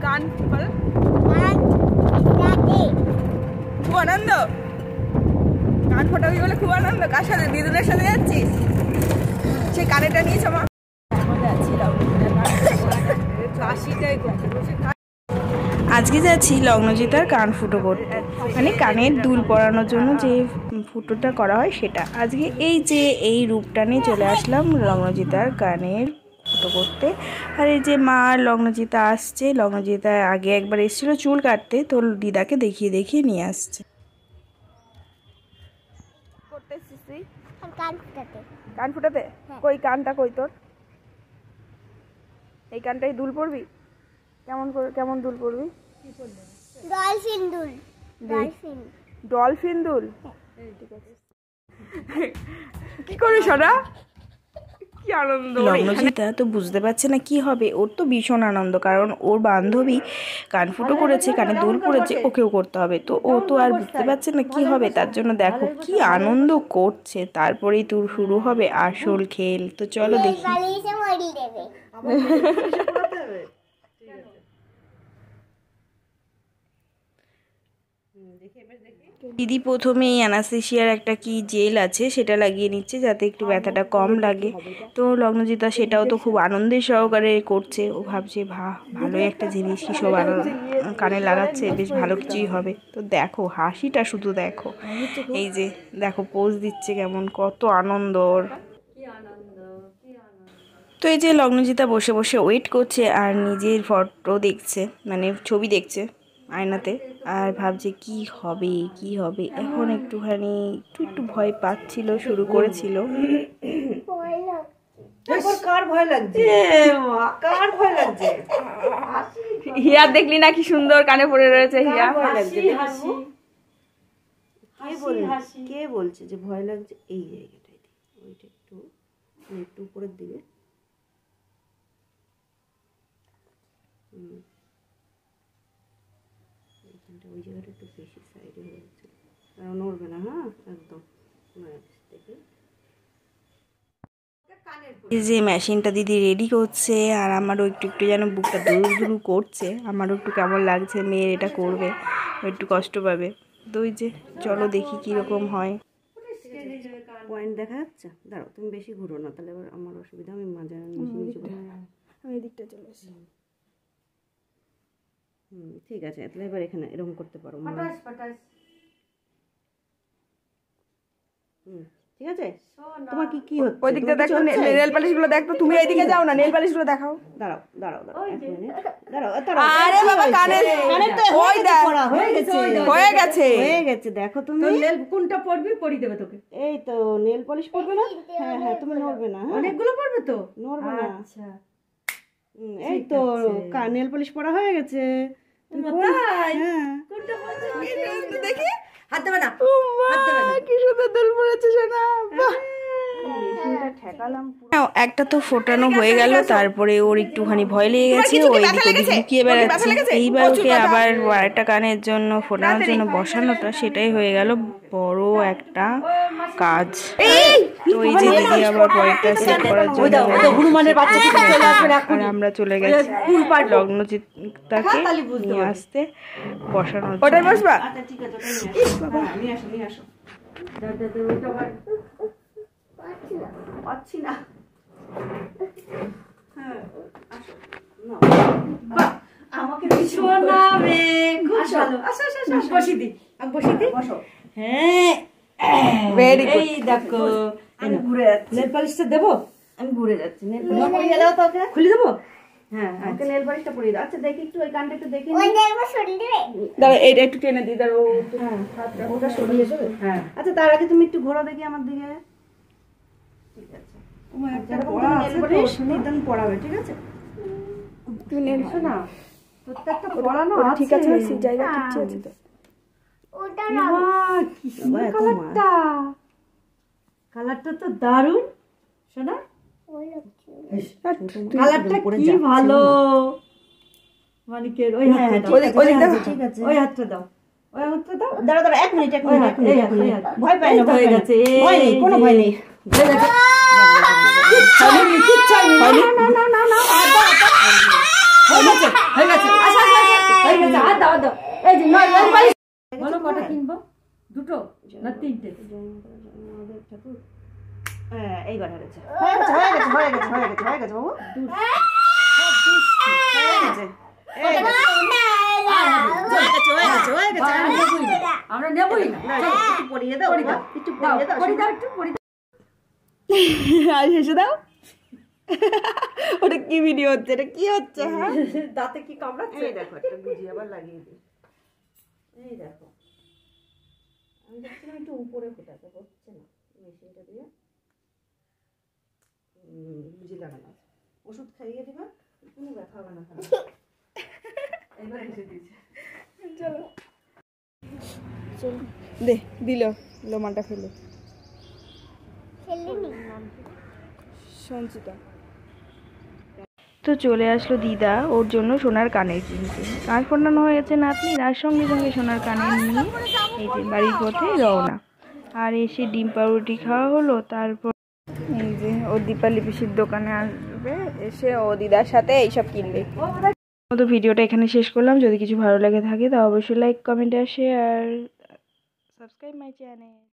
গান বলো, খুব আনন্দ। গান ফোটাবি বলে খুব আনন্দ। কার সাথে? দিদুনের সাথে যাচ্ছিস? সেই কানেটা নিয়েছো মা? আজকে যাচ্ছি লগ্নজিতার কান ফুটো করতে, মানে কানের দুল পরানোর জন্য যে ফুটোটা করা হয় সেটা। আজকে এই যে এই রূপটা নিয়ে চলে আসলাম লগ্নজিতার কানের ফুটো করতে। আর এই যে মা লগ্নজিতা আসছে। লগ্নজিতা আগে একবার এসেছিল চুল কাটতে, তো দিদাকে দেখিয়ে দেখিয়ে নিয়ে আসছে। কান ফুটাতে? কই কানটা কই তোর? এই কানটাই দুল পড়বি? কেমন দুল পড়বি? ডলফিন দুল। ডলফিন দুল? ঠিক আছে। কি করিস সোনা? কি আনন্দ! লগ্নজিতা তো বুঝতে পারছে না কি হবে। ওর তো ভীষণ আনন্দ, কারণ ওর বান্ধবী কান ফুটো করেছে, কানে দুল পড়েছে, ওকেও করতে হবে। তো ও তো আর বুঝতে পারছে না কি হবে, তার জন্য দেখো কি আনন্দ করছে। তারপরেই তোর শুরু হবে আসল খেল। তো চলো দেখি। দিদি প্রথমেই অ্যানাস্থেসিয়ার একটা কি জেল আছে সেটা লাগিয়ে নিচ্ছে যাতে একটু ব্যথাটা কম লাগে। তো লগ্নজিতা সেটাও তো খুব আনন্দের সহকারে করছে। ও ভাবছে ভালোই একটা জিনিস, কি সব কানে লাগাচ্ছে, বেশ ভালো কিছুই হবে। তো দেখো হাসিটা শুধু দেখো, এই যে দেখো পোজ দিচ্ছে কেমন, কত আনন্দ ওর। তো এই যে লগ্নজিতা বসে বসে ওয়েট করছে আর নিজের ফটো দেখছে, মানে ছবি দেখছে আয়নাতে, আর ভাবছে কি হবে কি হবে। এখন একটুখানি একটু ভয় পাচ্ছিল, শুরু করেছিল। কার ভয় লাগছে? কার ভয় লাগছে? হিয়া দেখলি না কি সুন্দর কানে পড়ে রয়েছে? হিয়া কে বলছে যে ভয় লাগছে? এই জায়গাটাই ওইটা একটু উপরের দিকে। ওই জায়গাটা একটু বেশি সাইডে হয়ে যাচ্ছে, নড়বে না। হ্যাঁ একদম। এই যে মেশিনটা দিদি রেডি করছে, আর আমারও একটু যেন বুকটা দুরু করছে। আমারও একটু কেমন লাগছে, মেয়ের এটা করবে, একটু কষ্ট পাবে। তো ওই যে চলো দেখি কিরকম হয়। পয়েন্ট দেখা যাচ্ছে? দাঁড়াও, তুমি বেশি ঘুরো না, তাহলে এবার আমার অসুবিধা। আমি মাঝে আমি এদিকটা চলে আসি। ঠিক আছে, তাহলে এবার এখানে এরকম করতে পারো। ঠিক আছে। তোমার কি হচ্ছে? ওই দিকটা দেখো, নেল পালিশ গুলো দেখো। তুমি এইদিকে যাও না, নেল পালিশ গুলো দেখাও। দাঁড়াও এক মিনিট। আরে বাবা, কানে তো ওই দেখ হয়ে গেছে। দেখো তুমি নেল কোনটা পড়বি? পরিয়ে দেবে তোকে। এই তো নেল পলিশ পড়বে না? হ্যাঁ তুমি নড়বে না। অনেকগুলো পড়বে তো, নড়বে না। আচ্ছা এই তো নেল পলিশ পড়া হয়ে গেছে। দেখি হাত দেবে না। কি সুন্দর দুল পড়েছে সোনা। একটা তো ফোটানো হয়ে গেল, তারপরে ওর একটুখানি ভয় লেগে গেছে, ওই লুকিয়ে বেড়াচ্ছে। এইবার ওকে আবার আরেকটা কানের জন্য ফোটানোর জন্য বসানোটা, সেটাই হয়ে গেল বড় একটা কাজ। তো এই যে দিদি আবার পরেরটা সেট করার জন্য, আর আমরা চলে গেছি লগ্নজিতাকে নিয়ে আসতে বসানোর জন্য। ওটাই বসবা? নিয়ে আসো। পাচ্ছি না। হ্যাঁ আমাকে শোনাবে, খুব ভালো। বসি দি বসো। হ্যাঁ ভেরি গুড। এই দেখো আমি ঘুরে যাচ্ছি। নেল পালিশটা দেবো? আমি ঘুরে যাচ্ছি। নেল পালিশ পরিয়ে দাও তো, ওকে খুলে দেবো। হ্যাঁ ওকে নেল পালিশটা পরিয়ে দাও। আচ্ছা দেখি একটু ওই কানটা একটু দেখি। দাঁড়া, এইটা একটু টেনে দিই। দাঁড়া, ওটা সরিয়ে দেবে। হ্যাঁ আচ্ছা, তার আগে তুমি একটু ঘোরা দেখি আমার দিকে। ঠিক আছে, তোমার একটা পড়া আছে তো, নিদান পড়াবে। ঠিক আছে, তুমি নেলছো না? প্রত্যেকটা পড়ানো আছে। ঠিক আছে, সেই জায়গা ঠিক আছে তো। ওটা না কি সুন্দর কালারটা তো দারুণ শোনা। কালারটা কি ভালো। মানিকের ওই হাত, ঠিক আছে ওই হাতটা দাও, ওই হাতটা দাও। দাঁড়া এক মিনিট। ভয় পাই না, হয়ে গেছে। ভয় নেই, কোনো ভয় নেই। হয়ে গেছে। হয়ে গেছে। আমাদের ঠাকুর। হ্যাঁ এইবার হয়েছে, হয়ে গেছে হয়ে গেছে হয়ে গেছে হয়ে গেছে হয়ে গেছে বাবু, হয়ে গেছে। আমরা নেবই না। একটু পরিয়ে দাও, একটু পরিয়ে দাও, একটু পরিয়ে দাও। আর হেসে দাও। ওটা কি ভিডিও হচ্ছে, এটা কি হচ্ছে? হ্যাঁ দাঁতে কি কামড়াচ্ছে? এই দেখো একটা গুজি আবার লাগিয়ে দিই। এই দেখো আমি দেখছিলাম একটু উপরে ফোটাতে, হচ্ছে না মেশিনটা দিয়ে। গুজি লাগানো আছে, ওষুধ খাইয়ে দিবা, কোনো ব্যথা হবে না। এবার এসে দিয়েছে। চলো চলো দে, দিল লোমাটা ফেলে। সঞ্চিতা তো চলে আসলো দিদা ওর জন্য সোনার কানের কিনতে। কান ফোটানো হয়েছে নাতনির, আর সঙ্গে সঙ্গে সোনার কানের নিয়ে এই যে বাড়ির পথে রওনা। আর এসে ডিম পাউরুটি খাওয়া হলো। তারপর এই যে ও দীপালি পিসির দোকানে আসবে, এসে ও দিদার সাথে এইসব কিনবে। তো ভিডিওটা এখানে শেষ করলাম। যদি কিছু ভালো লেগে থাকে তা অবশ্যই লাইক, কমেন্ট আর শেয়ার, সাবস্ক্রাইব মাই চ্যানেল।